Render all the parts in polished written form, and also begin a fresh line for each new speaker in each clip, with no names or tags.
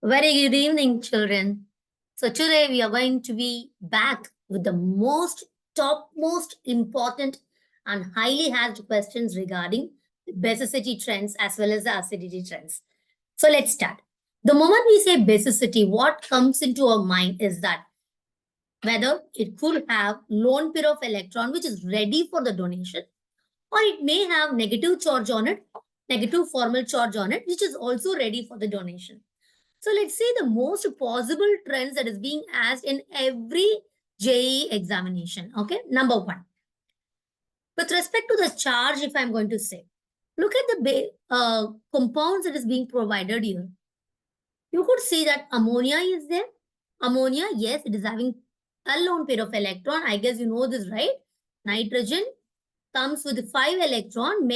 Very good evening, children. So today we are going to be back with the topmost important and highly asked questions regarding the basicity trends as well as the acidity trends. So let's start. The moment we say basicity, what comes into our mind is that whether it could have lone pair of electron which is ready for the donation, or it may have negative charge on it, negative formal charge on it, which is also ready for the donation. So let's see the most possible trends that is being asked in every JEE examination. Okay, number one. With respect to the charge, if I'm going to say, look at the compounds that is being provided here. You could see that ammonia is there. Ammonia, yes, it is having a lone pair of electron. I guess you know this, right? Nitrogen comes with 5 electron,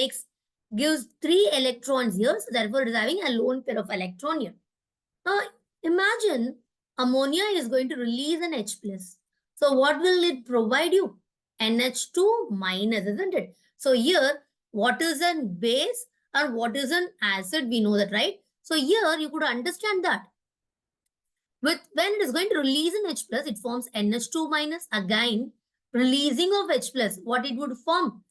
gives 3 electrons here. So therefore, it is having a lone pair of electron here. Now, imagine ammonia is going to release an H plus. So what will it provide you? NH2 minus, isn't it? So here, what is a base and what is an acid? We know that, right? So here, you could understand that. When it is going to release an H plus, it forms NH2 minus. Again, releasing of H plus, what it would form?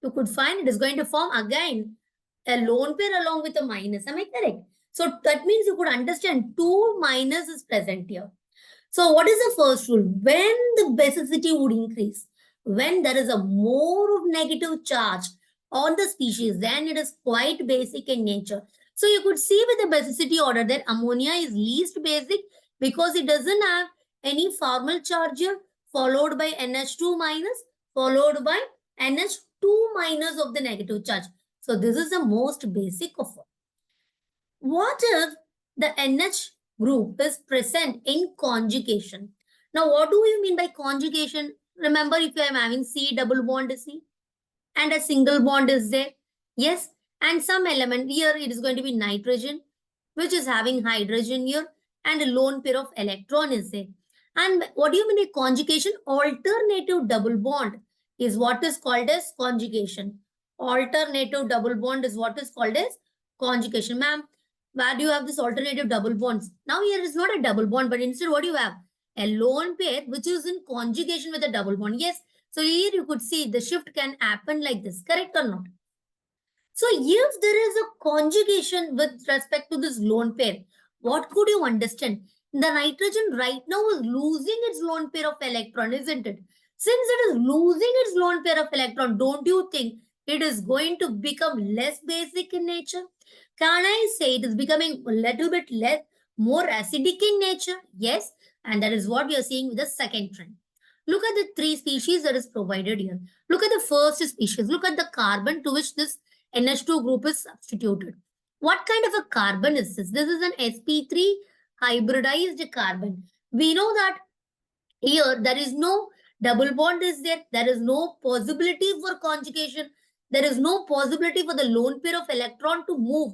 You could find it is going to form again a lone pair along with a minus. Am I correct? So that means you could understand 2 minus is present here. So what is the first rule? When the basicity would increase, when there is a more of negative charge on the species, then it is quite basic in nature. So you could see with the basicity order that ammonia is least basic because it doesn't have any formal charge here, followed by NH2 minus, followed by NH2 minus of the negative charge. So this is the most basic of all. What if the NH group is present in conjugation? Now, what do you mean by conjugation? Remember, if you are having C double bond C and a single bond is there, yes, and some element here it is going to be nitrogen, which is having hydrogen here, and a lone pair of electron is there. And what do you mean by conjugation? Alternative double bond is what is called as conjugation. Alternative double bond is what is called as conjugation. Ma'am, where do you have this alternative double bonds? Now here is not a double bond, but instead what do you have? A lone pair which is in conjugation with a double bond. Yes. So here you could see the shift can happen like this. Correct or not? So if there is a conjugation with respect to this lone pair, what could you understand? The nitrogen right now is losing its lone pair of electron, isn't it? Since it is losing its lone pair of electron, don't you think it is going to become less basic in nature? Can I say it is becoming a little bit less, more acidic in nature? Yes, and that is what we are seeing with the second trend. Look at the 3 species that is provided here. Look at the first species. Look at the carbon to which this NH2 group is substituted. What kind of a carbon is this? This is an sp3 hybridized carbon. We know that here there is no double bond is there. There is no possibility for conjugation. There is no possibility for the lone pair of electron to move,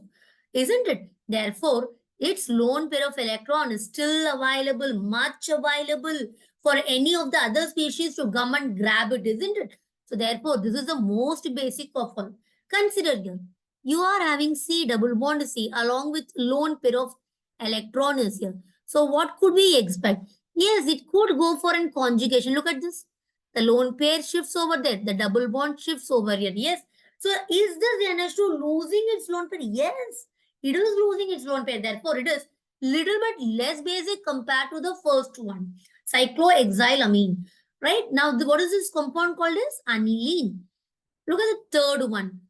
isn't it? Therefore, its lone pair of electron is still available, much available for any of the other species to come and grab it, isn't it? So therefore, this is the most basic of all. Consider here, you are having C double bond C along with lone pair of electron is here. So what could we expect? Yes, it could go for a conjugation. Look at this. The lone pair shifts over there. The double bond shifts over here. Yes. So is this NH2 losing its lone pair? Yes, it is losing its lone pair. Therefore, it is little bit less basic compared to the first one. Cyclohexylamine. Right? Now, what is this compound called as? Aniline. Look at the third one.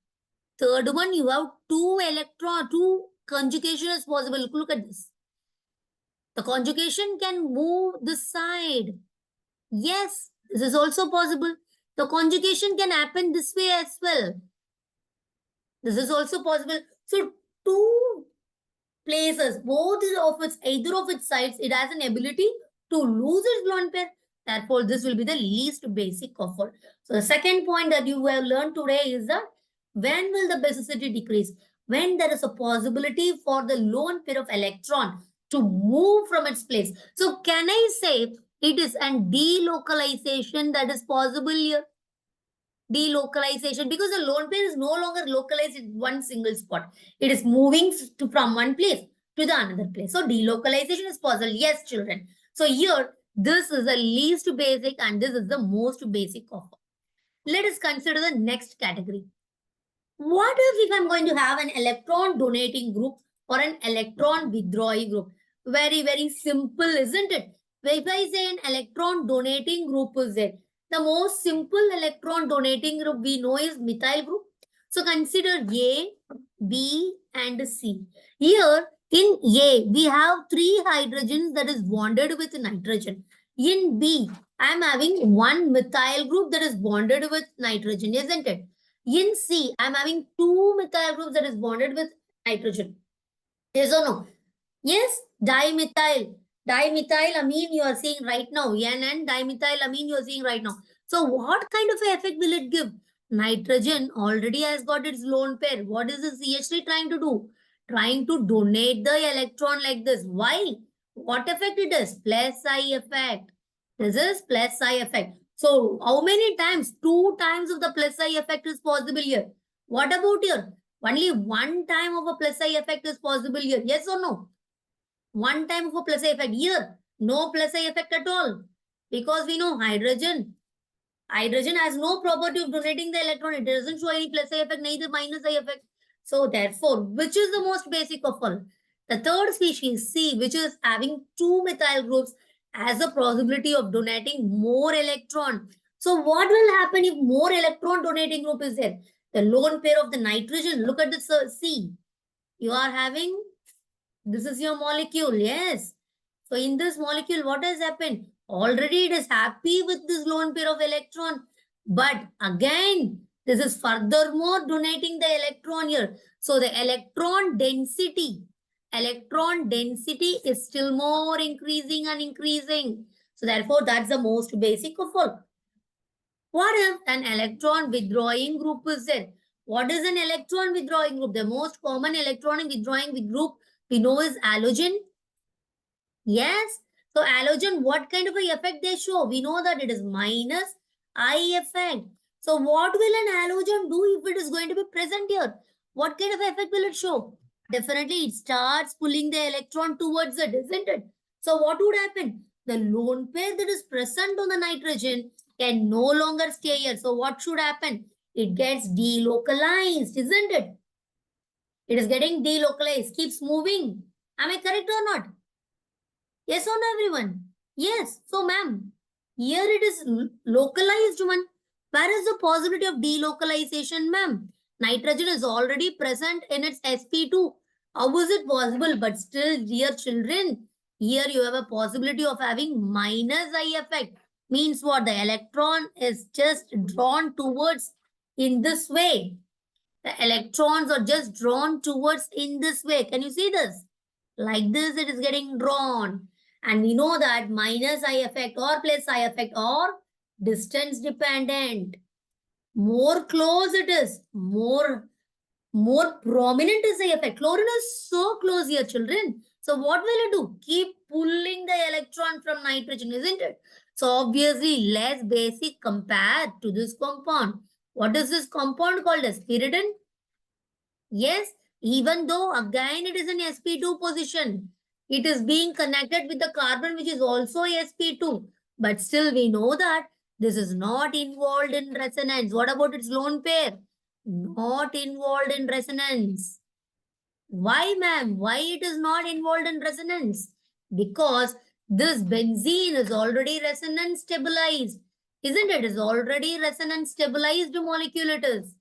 Third one, you have two conjugation is possible. Look at this. The conjugation can move this side. Yes, this is also possible. The conjugation can happen this way as well. This is also possible. So two places, both of its, either of its sides, it has an ability to lose its lone pair. Therefore, this will be the least basic of all. So the second point that you have learned today is that when will the basicity decrease? When there is a possibility for the lone pair of electron to move from its place. So can I say it is a delocalization that is possible here? delocalization, because the lone pair is no longer localized in one single spot. It is moving from one place to the another place. So delocalization is possible. Yes, children. So here, this is the least basic and this is the most basic of all. Let us consider the next category. What if I'm going to have an electron donating group or an electron withdrawing group? Very, very simple, isn't it? If I say an electron donating group is there, the most simple electron donating group we know is methyl group. So consider A, B, and C. Here in A, we have 3 hydrogens that is bonded with nitrogen. In B, I am having one methyl group that is bonded with nitrogen, isn't it? In C, I'm having 2 methyl groups that is bonded with nitrogen. Yes or no? Yes, dimethyl. Dimethylamine you are seeing right now. N dimethylamine you are seeing right now. So what kind of effect will it give? Nitrogen already has got its lone pair. What is the CH3 trying to do? Trying to donate the electron like this. Why? What effect it is? Plus I effect. This is plus I effect. So how many times? 2 times of the plus I effect is possible here. What about here? Only 1 time of a plus I effect is possible here. Yes or no? 1 time of a plus I effect. Here, no plus I effect at all. Because we know hydrogen has no property of donating the electron. It doesn't show any plus I effect, neither minus I effect. So therefore, which is the most basic of all? The third species, C, which is having 2 methyl groups, has a possibility of donating more electron. So what will happen if more electron donating group is there? The lone pair of the nitrogen, look at this C. You are having, this is your molecule, yes. So in this molecule, what has happened? Already it is happy with this lone pair of electron. But again, this is furthermore donating the electron here. So the electron density is still more increasing and increasing. So therefore, that's the most basic of all. What if an electron withdrawing group is there? What is an electron withdrawing group? The most common electron withdrawing group we know is halogen. Yes. So halogen, what kind of a effect they show? We know that it is minus I effect. So what will an halogen do if it is going to be present here? What kind of effect will it show? Definitely it starts pulling the electron towards it, isn't it? So what would happen? The lone pair that is present on the nitrogen can no longer stay here. So what should happen? It gets delocalized, isn't it? It is getting delocalized, keeps moving. Am I correct or not? Yes or no, everyone? Yes. So, ma'am, here it is localized one. Where is the possibility of delocalization, ma'am? Nitrogen is already present in its sp2. How is it possible? But still, dear children, here you have a possibility of having minus I effect. Means what? The electron is just drawn towards in this way. The electrons are just drawn towards in this way. Can you see this? Like this, it is getting drawn. And we know that minus I effect or plus I effect or distance dependent. More close it is, more prominent is the effect. Chlorine is so close here, children. So what will it do? Keep pulling the electron from nitrogen, isn't it? So obviously less basic compared to this compound. What is this compound called as? Pyridine? Yes, even though again it is in sp2 position, it is being connected with the carbon which is also sp2. But still we know that this is not involved in resonance. What about its lone pair? Not involved in resonance. Why, ma'am? Why it is not involved in resonance? Because this benzene is already resonance stabilized. Isn't it? It is already resonance stabilized molecule it is.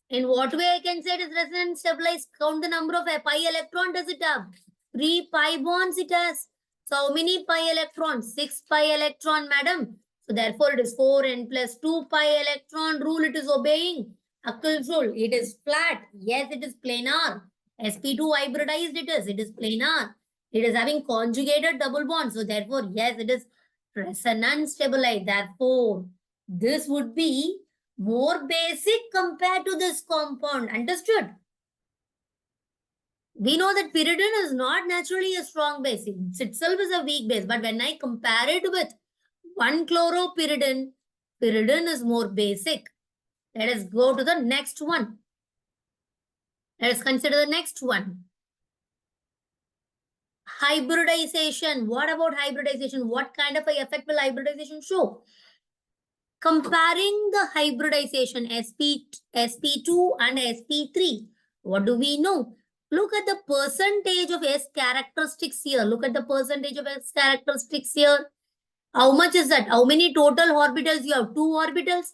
In what way I can say it is resonance stabilized? Count the number of pi electron does it have? 3 pi bonds it has. So how many pi electrons? 6 pi electron, madam. So therefore it is 4n plus 2 pi electron rule it is obeying. Huckel's rule. It is flat. Yes, it is planar. sp2 hybridized it is. It is planar. It is having conjugated double bond. So therefore, yes, it is resonance stabilized. Therefore, this would be more basic compared to this compound. Understood? We know that pyridine is not naturally a strong base. It itself is a weak base. But when I compare it with 1-chloropyridine. Pyridine is more basic. Let us go to the next one. Let us consider the next one. Hybridization. What about hybridization? What kind of a effect will hybridization show? Comparing the hybridization sp2 and sp3. What do we know? Look at the percentage of S characteristics here. Look at the percentage of S characteristics here. How much is that? How many total orbitals you have? 2 orbitals.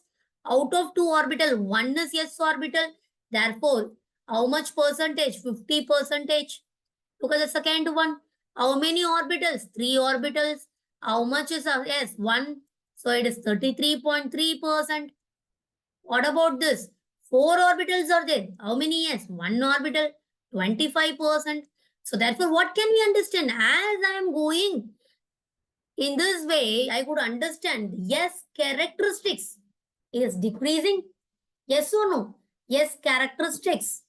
Out of 2 orbitals, 1 is S orbital. Therefore, how much percentage? 50%. Look at the second one. How many orbitals? 3 orbitals. How much is S? 1. So it is 33.3%. What about this? 4 orbitals are there. How many S? 1 orbital. 25%. So therefore, what can we understand? As I am going in this way, I could understand yes characteristics is decreasing. Yes or no? Yes characteristics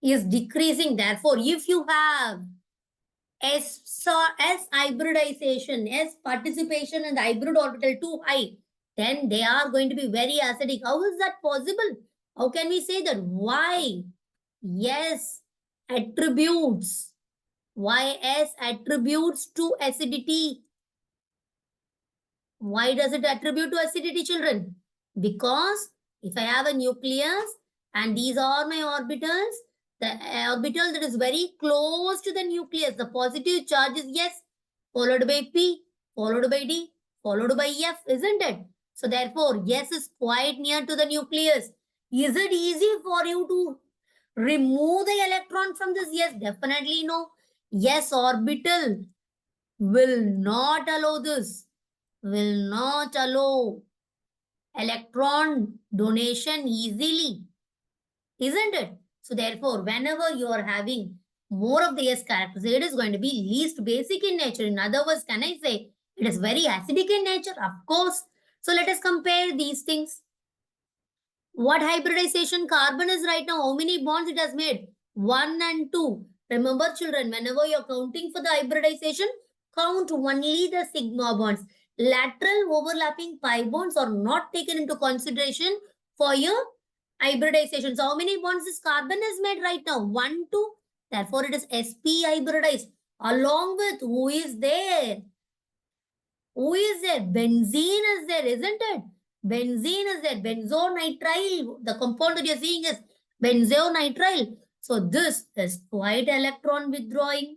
is decreasing. Therefore, if you have S hybridization, S participation in the hybrid orbital too high, then they are going to be very acidic. How is that possible? How can we say that? Why? Yes attributes. Why S attributes to acidity? Why does it attribute to acidity, children? Because if I have a nucleus and these are my orbitals, the orbital that is very close to the nucleus, the positive charge is S, followed by P, followed by D, followed by F, isn't it? So therefore, S is quite near to the nucleus. Is it easy for you to remove the electron from this? Yes, definitely no. S orbital will not allow this, will not allow electron donation easily, isn't it? So therefore, whenever you are having more of the S characters, it is going to be least basic in nature. In other words, can I say it is very acidic in nature? Of course. So let us compare these things. What hybridization carbon is right now? How many bonds it has made? 1 and 2. Remember, children, whenever you're counting for the hybridization, count only the sigma bonds. Lateral overlapping pi bonds are not taken into consideration for your hybridization. So how many bonds this carbon has made right now? 1, 2. Therefore, it is sp hybridized. Along with who is there? Who is there? Benzene is there, isn't it? Benzene is there. Benzonitrile. The compound that you're seeing is benzonitrile. So this is quite electron withdrawing.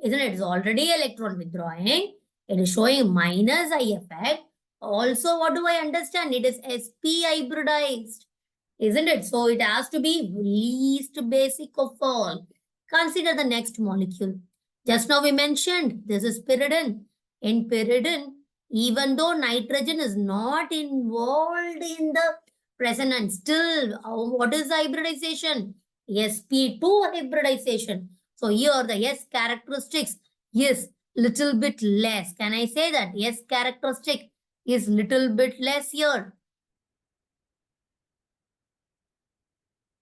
Isn't it? It's already electron withdrawing. It is showing minus I effect. Also, what do I understand? It is sp hybridized. Isn't it? So it has to be least basic of all. Consider the next molecule. Just now we mentioned this is pyridine. In pyridine, even though nitrogen is not involved in the resonance, still what is the hybridization? sp2 hybridization. So here the S characteristics is little bit less. Can I say that? S characteristic is little bit less here.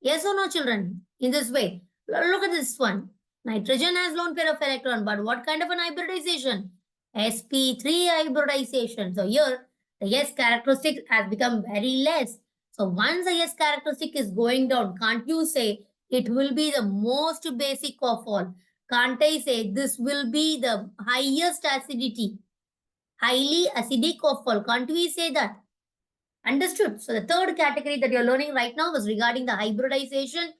Yes or no, children? In this way, look at this one. Nitrogen has lone pair of electron, but what kind of an hybridization? sp3 hybridization. So here, the S characteristic has become very less. So once the S characteristic is going down, can't you say it will be the most basic of all? Can't I say this will be the highest acidity, highly acidic of all? Can't we say that? Understood. So the third category that you're learning right now was regarding the hybridization.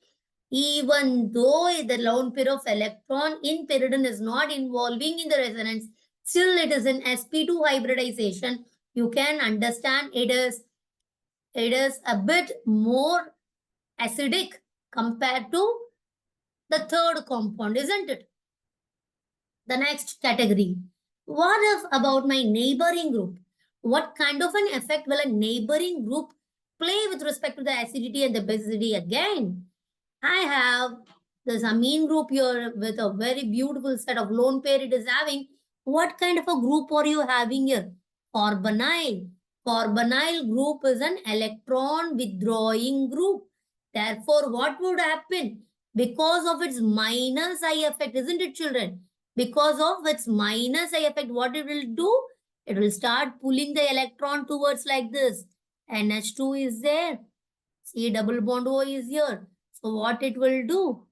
Even though the lone pair of electron in pyridine is not involving in the resonance, still it is an sp2 hybridization. You can understand it is a bit more acidic compared to the third compound, isn't it? The next category. What if about my neighboring group? What kind of an effect will a neighboring group play with respect to the acidity and the basicity? Again, I have this amine group here with a very beautiful set of lone pair it is having. What kind of a group are you having here? Carbonyl. Carbonyl group is an electron withdrawing group. Therefore, what would happen? Because of its minus I effect, isn't it, children? Because of its minus I effect, what it will do? It will start pulling the electron towards like this. NH2 is there. C double bond O is here. So what it will do?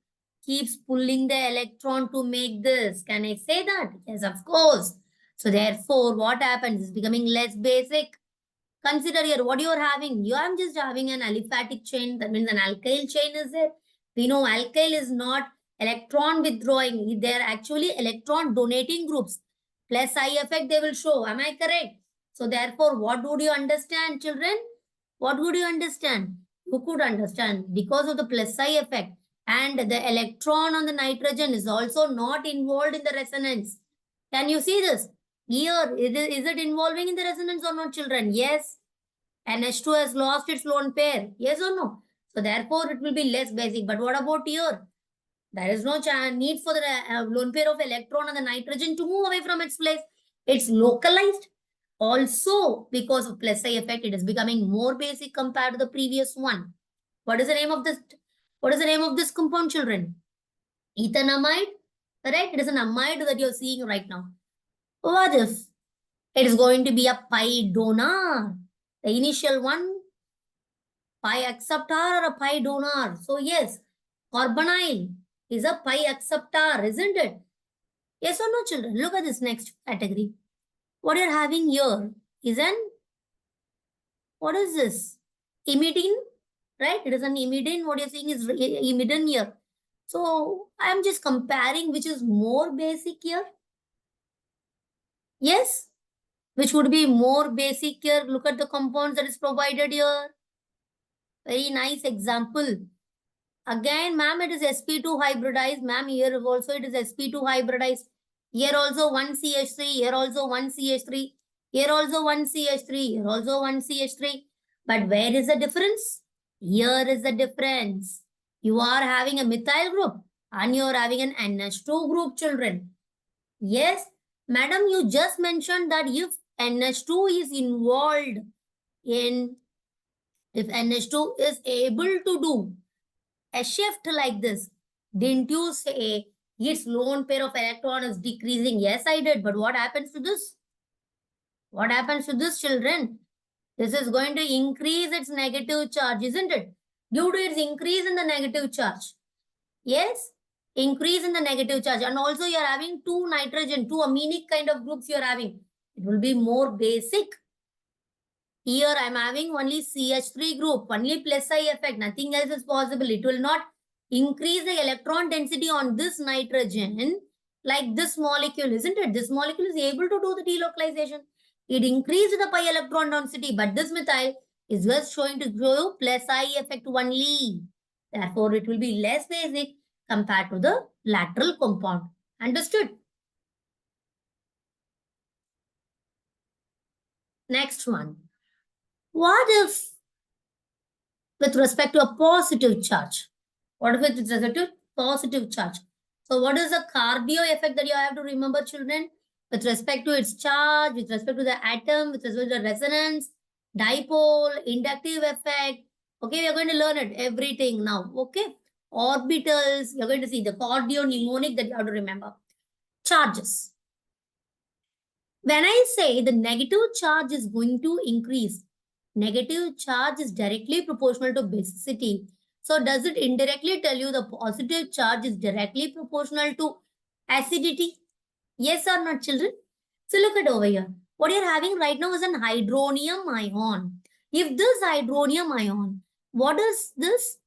Keeps pulling the electron to make this. Can I say that? Yes, of course. So therefore, what happens is becoming less basic. Consider here what you are having. You are just having an aliphatic chain. That means an alkyl chain is there. We know alkyl is not electron withdrawing. They are actually electron donating groups. Plus I effect they will show. Am I correct? So therefore, what would you understand, children? What would you understand? You could understand because of the plus I effect. And the electron on the nitrogen is also not involved in the resonance. Can you see this? Here, is it involving in the resonance or not, children? Yes. NH2 has lost its lone pair. Yes or no? So therefore, it will be less basic. But what about here? There is no need for the lone pair of electron and the nitrogen to move away from its place. It's localized. Also, because of plus I effect, it is becoming more basic compared to the previous one. What is the name of this? What is the name of this compound, children? Ethanamide. Correct? It is an amide that you're seeing right now. What if it is going to be a pi donor? The initial one, pi acceptor or a pi donor. So yes, carbonyl is a pi acceptor, isn't it? Yes or no, children? Look at this next category. What you're having here is what is this? Imidine, right? It is an imidine. What you're seeing is imidine here. So I'm just comparing which is more basic here. Yes, which would be more basic here. Look at the compounds that is provided here. Very nice example. Again, ma'am, it is sp2 hybridized. Ma'am, here also it is sp2 hybridized. Here also 1 CH3. Here also 1 CH3. Here also 1 CH3. Here also 1 CH3. But where is the difference? Here is the difference. You are having a methyl group and you are having an NH2 group, children. Yes, madam, you just mentioned that if NH2 is involved in, if NH2 is able to do a shift like this, didn't you say its lone pair of electron is decreasing? Yes, I did. But what happens to this? What happens to this, children? This is going to increase its negative charge, isn't it? Due to its increase in the negative charge. Yes, increase in the negative charge. And also you are having two nitrogen, two aminic kind of groups you are having. It will be more basic. Here I am having only CH3 group, only plus I effect, nothing else is possible. It will not increase the electron density on this nitrogen like this molecule, isn't it? This molecule is able to do the delocalization. It increased the pi electron density, but this methyl is just showing to show plus I effect only. Therefore, it will be less basic compared to the lateral compound. Understood? Next one. What if with respect to a positive charge? What if with respect to positive charge? So what is the cardio effect that you have to remember, children? With respect to its charge, with respect to the atom, with respect to the resonance, dipole, inductive effect. Okay, we are going to learn it, everything now. Okay, orbitals, you're going to see the cardio mnemonic that you have to remember. Charges. When I say the negative charge is going to increase, negative charge is directly proportional to basicity. So does it indirectly tell you the positive charge is directly proportional to acidity? Yes or not, children? So look at over here. What you're having right now is an hydronium ion. If this hydronium ion, what is this?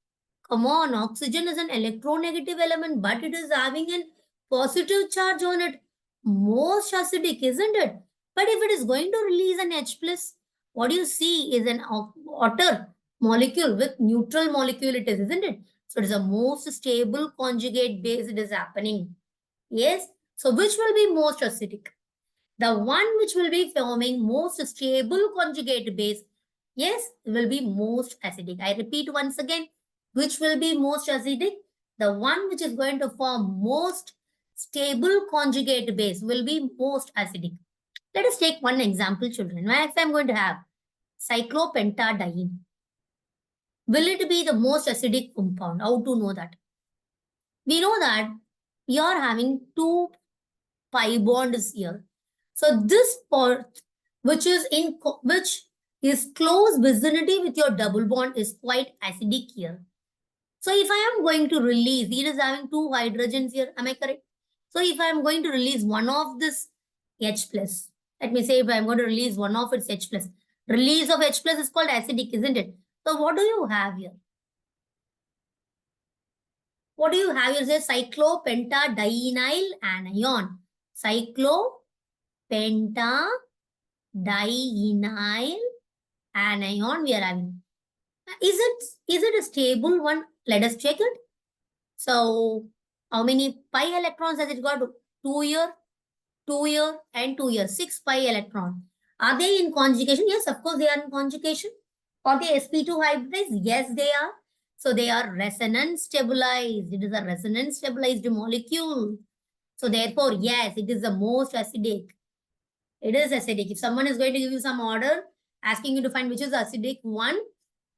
Come on, oxygen is an electronegative element, but it is having a positive charge on it. Most acidic, isn't it? But if it is going to release an H plus, what you see is an water molecule with neutral molecule it is, isn't it? So it is a most stable conjugate base it is happening. Yes. So which will be most acidic? The one which will be forming most stable conjugate base, yes, will be most acidic. I repeat once again, which will be most acidic? The one which is going to form most stable conjugate base will be most acidic. Let us take one example, children. Next, I'm going to have cyclopentadiene. Will it be the most acidic compound? How to know that? We know that we are having two pi bonds here. So this part, which is close vicinity with your double bond is quite acidic here. So if I am going to release, it is having two hydrogens here, am I correct? So if I am going to release one of this H plus, let me say if I am going to release one of its H plus, release of H plus is called acidic, isn't it? So what do you have here? What do you have here? Say cyclopentadienyl anion. Cyclopentadienyl anion we are having. Is it a stable one? Let us check it. So how many pi electrons has it got? 2 here, 2 here, and 2 here. 6 pi electron. Are they in conjugation? Yes, of course they are in conjugation. Are they sp2 hybrids? Yes, they are. So they are resonance stabilized. It is a resonance stabilized molecule. So therefore, yes, it is the most acidic. It is acidic. If someone is going to give you some order, asking you to find which is the acidic one,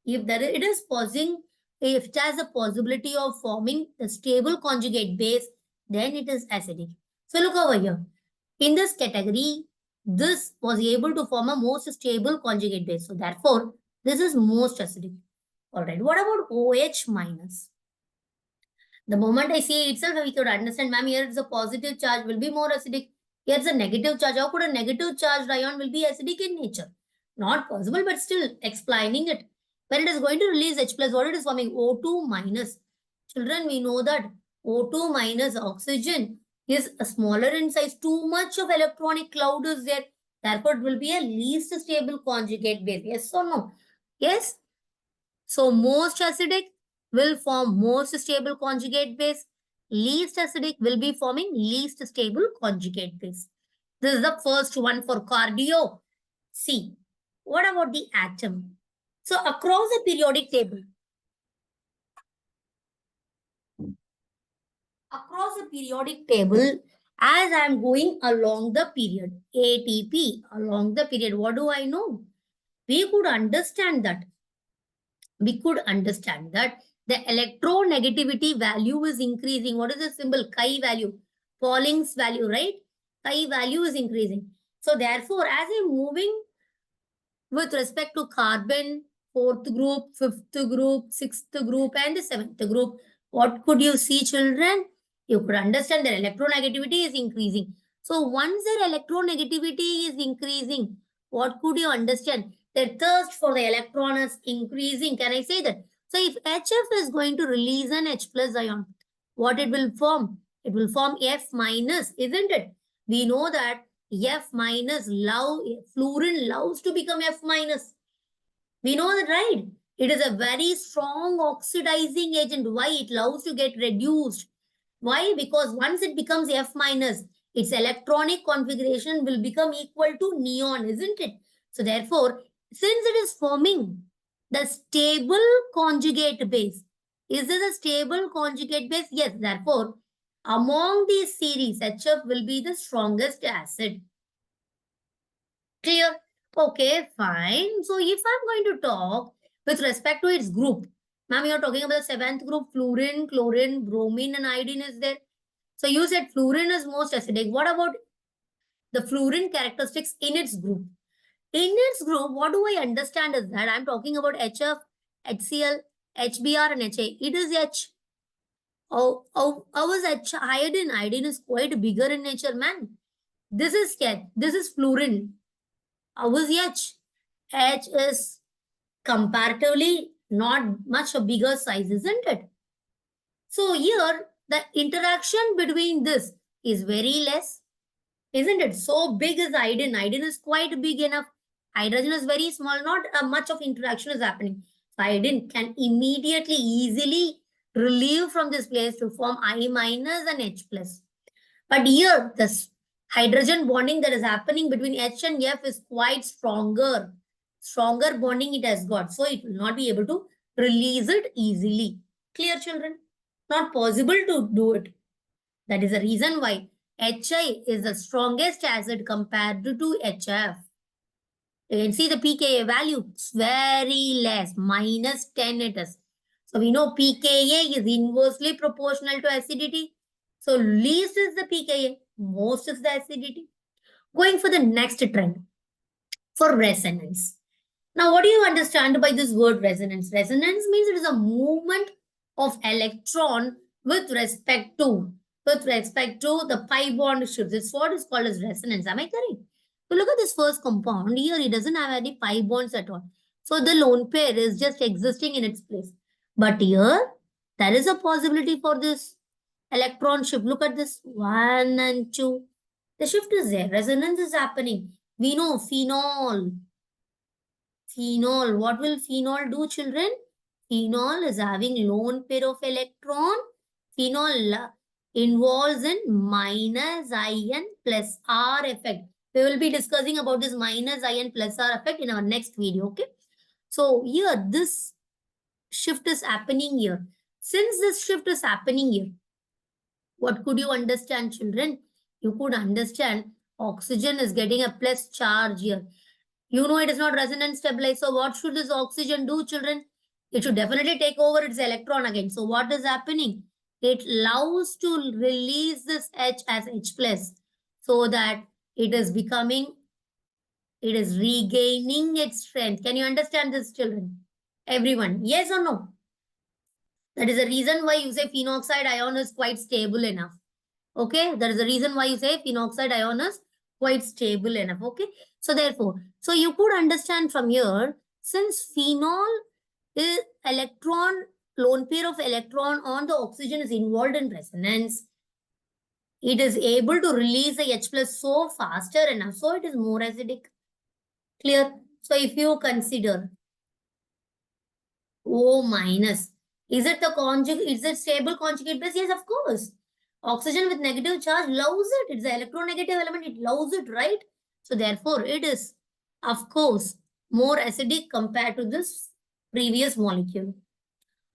if it is posing, if it has a possibility of forming a stable conjugate base, then it is acidic. So look over here. In this category, this was able to form a most stable conjugate base. So therefore, this is most acidic. All right. What about OH minus? The moment I see itself, we could understand, ma'am, here it's a positive charge will be more acidic. Here it's a negative charge. How could a negative charged ion will be acidic in nature? Not possible, but still explaining it. When it is going to release H plus, what it is forming? O2 minus. Children, we know that O2 minus oxygen is smaller in size. Too much of electronic cloud is there. Therefore, it will be a least stable conjugate base. Yes or no? Yes. So most acidic will form most stable conjugate base. Least acidic will be forming least stable conjugate base. This is the first one for cardio. See, what about the atom? So across the periodic table, as I am going along the period, ATP, along the period, what do I know? We could understand that the electronegativity value is increasing. What is the symbol? Chi value. Pauling's value, right? Chi value is increasing. So therefore, as I'm moving with respect to carbon, fourth group, fifth group, sixth group, and the seventh group, what could you see, children? You could understand that electronegativity is increasing. So once their electronegativity is increasing, what could you understand? Their thirst for the electron is increasing. Can I say that? So if HF is going to release an H plus ion, what it will form? It will form F minus, isn't it? We know that F minus fluorine loves to become F minus. We know that, right? It is a very strong oxidizing agent. Why? It loves to get reduced. Why? Because once it becomes F minus, its electronic configuration will become equal to neon, isn't it? So therefore, since it is forming the stable conjugate base, is this a stable conjugate base? Yes, therefore, among these series, HF will be the strongest acid. Clear? Okay, fine. So if I'm going to talk with respect to its group, ma'am, you're talking about the seventh group, fluorine, chlorine, bromine, and iodine is there. So you said fluorine is most acidic. What about the fluorine characteristics in its group? In its group, what do I understand is that I'm talking about HF, HCl, HBr, and HA. It is H. How is H? Iodine. Iodine is quite bigger in nature, man. This is H. This is fluorine. How is H? H is comparatively not much a bigger size, isn't it? So here, the interaction between this is very less, isn't it? So big is iodine. Iodine is quite big enough. Hydrogen is very small. Not much of interaction is happening. So iodine can immediately, easily relieve from this place to form I minus and H plus. But here, this hydrogen bonding that is happening between H and F is quite stronger. Stronger bonding it has got. So it will not be able to release it easily. Clear, children? Not possible to do it. That is the reason why HI is the strongest acid compared to HF. You can see the pKa value, it's very less, -10 it is. So we know pKa is inversely proportional to acidity. So least is the pKa, most is the acidity. Going for the next trend. for resonance. Now, what do you understand by this word resonance? Resonance means it is a movement of electron with respect to the pi bond shift. This is what is called as resonance. Am I correct? So look at this first compound. Here it doesn't have any pi bonds at all. So the lone pair is just existing in its place. But here, there is a possibility for this electron shift. Look at this 1 and 2. The shift is there. Resonance is happening. We know phenol. Phenol. What will phenol do, children? Phenol is having lone pair of electron. Phenol involves in minus ion plus R effect. We will be discussing about this minus ion plus R effect in our next video. Okay. So here, this shift is happening here. Since this shift is happening here, what could you understand, children? You could understand oxygen is getting a plus charge here. You know it is not resonance stabilized. So what should this oxygen do, children? It should definitely take over its electron again. So what is happening? It allows to release this H as H plus so that it is regaining its strength. Can you understand this, children? Everyone, yes or no? That is the reason why you say phenoxide ion is quite stable enough. Okay, that is the reason why you say phenoxide ion is quite stable enough. Okay, so therefore, so you could understand from here, since phenol is electron, lone pair of electron on the oxygen is involved in resonance, it is able to release the H plus so faster enough, so it is more acidic. Clear? So if you consider O minus, is it the conjugate? Is it stable conjugate base? Yes, of course. Oxygen with negative charge loves it. It's the electronegative element. It loves it, right? So therefore, it is, of course, more acidic compared to this previous molecule.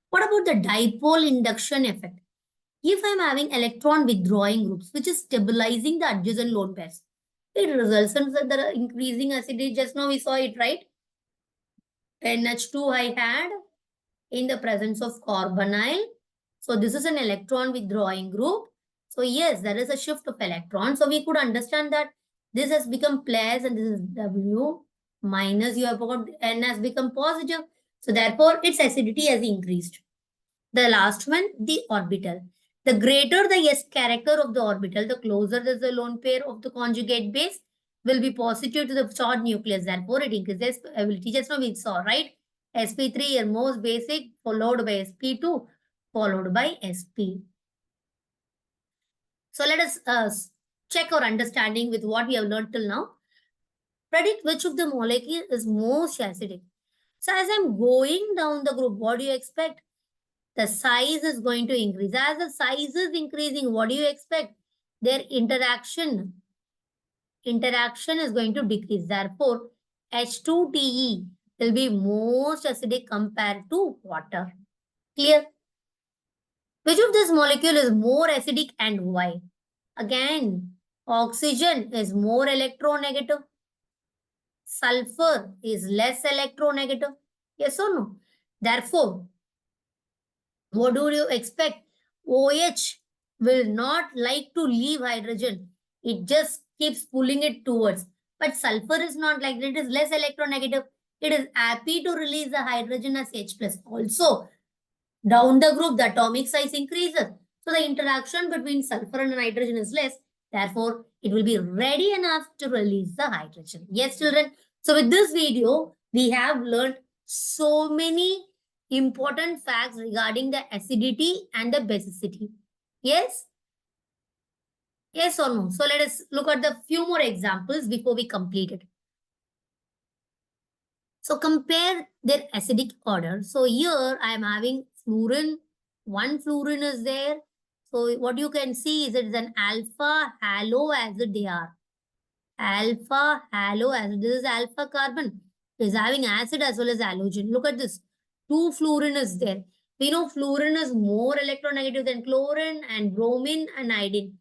What about the dipole induction effect? If I'm having electron withdrawing groups, which is stabilizing the adjacent lone pairs, it results in the increasing acidity. Just now we saw it, right? NH2 I had in the presence of carbonyl. So this is an electron withdrawing group. So yes, there is a shift of electrons. So we could understand that this has become plus and this is W minus. You have got N has become positive. So therefore, its acidity has increased. The last one, the orbital. The greater the S character of the orbital, the closer the lone pair of the conjugate base will be positive to the charged nucleus. Therefore, it increases ability. Just now we saw, right? sp3 is most basic, followed by sp2, followed by sp. So let us check our understanding with what we have learned till now. Predict which of the molecule is most acidic. So as I'm going down the group, what do you expect? The size is going to increase. As the size is increasing, what do you expect? Their interaction is going to decrease. Therefore, H2TE will be most acidic compared to water. Clear? Which of this molecule is more acidic and why? Again, oxygen is more electronegative. Sulfur is less electronegative. Yes or no? Therefore, what do you expect? OH will not like to leave hydrogen. It just keeps pulling it towards. But sulfur is not like that. It is less electronegative. It is happy to release the hydrogen as H+. Also, down the group, the atomic size increases. So the interaction between sulfur and nitrogen is less. Therefore, it will be ready enough to release the hydrogen. Yes, children. So with this video, we have learned so many important facts regarding the acidity and the basicity. Yes? Yes or no? So let us look at the few more examples before we complete it. So compare their acidic order. So here I am having fluorine. One fluorine is there. So what you can see is it is an alpha haloacid they are. Alpha haloacid. This is alpha carbon. It is having acid as well as halogen. Look at this. Two fluorine is there. We know fluorine is more electronegative than chlorine and bromine and iodine.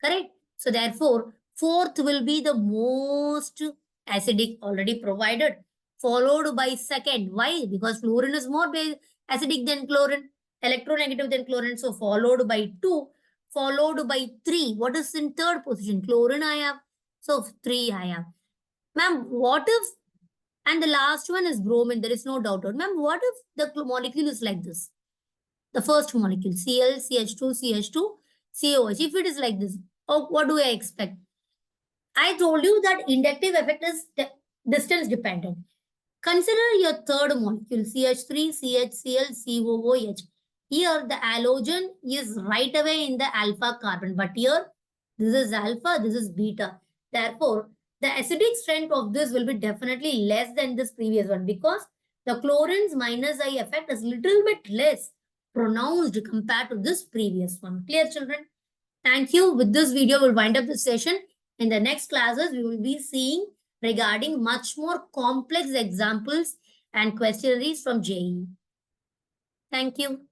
Correct? So therefore, fourth will be the most acidic already provided, followed by second. Why? Because fluorine is more acidic than chlorine, electronegative than chlorine. So followed by 2, followed by 3. What is in third position? Chlorine I have. So 3 I have. Ma'am, what if And the last one is bromine. There is no doubt. Ma'am, what if the molecule is like this? The first molecule, Cl, CH2, CH2, COH. If it is like this, oh, what do I expect? I told you that inductive effect is distance dependent. Consider your third molecule, CH3, CHCl, COOH. Here, the halogen is right away in the alpha carbon, but here, this is alpha, this is beta. Therefore, the acidic strength of this will be definitely less than this previous one because the chlorine's minus I effect is little bit less pronounced compared to this previous one. Clear, children? Thank you. With this video, we'll wind up the session. In the next classes, we will be seeing regarding much more complex examples and questionnaires from JEE. Thank you.